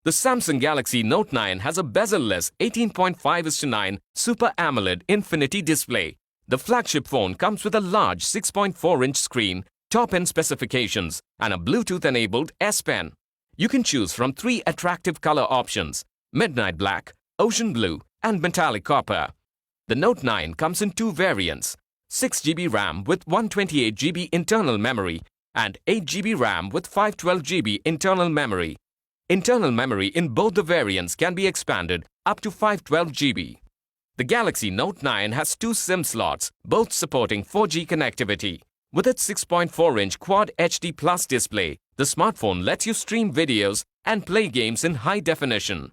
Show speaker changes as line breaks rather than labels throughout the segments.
The Samsung Galaxy Note 9 has a bezel-less 18.5:9 Super AMOLED Infinity display. The flagship phone comes with a large 6.4-inch screen, top-end specifications, and a Bluetooth-enabled S Pen. You can choose from 3 attractive color options: midnight black, ocean blue, and metallic copper. The Note 9 comes in 2 variants: 6GB RAM with 128GB internal memory and 8GB RAM with 512GB internal memory. Internal memory in both the variants can be expanded up to 512GB. The Galaxy Note 9 has 2 SIM slots, both supporting 4G connectivity. With its 6.4-inch Quad HD Plus display, the smartphone lets you stream videos and play games in high definition.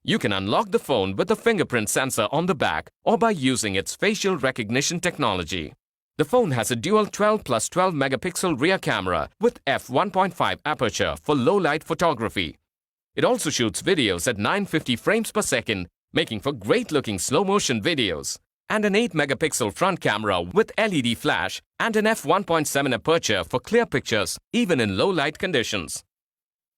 You can unlock the phone with a fingerprint sensor on the back or by using its facial recognition technology. The phone has a dual 12+12 megapixel rear camera with f1.5 aperture for low-light photography. It also shoots videos at 950 frames per second, making for great-looking slow-motion videos, and an 8-megapixel front camera with LED flash and an f1.7 aperture for clear pictures even in low-light conditions.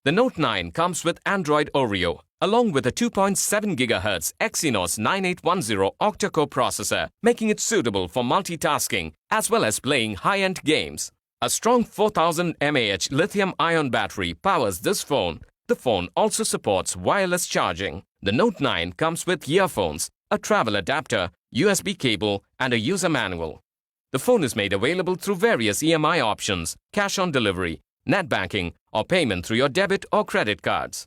The Note 9 comes with Android Oreo, along with a 2.7 GHz Exynos 9810 octa-core processor, making it suitable for multitasking as well as playing high-end games. A strong 4000 mAh lithium-ion battery powers this phone. The phone also supports wireless charging. The Note 9 comes with earphones, a travel adapter, USB cable, and a user manual. The phone is made available through various EMI options, cash on delivery, net banking, or payment through your debit or credit cards.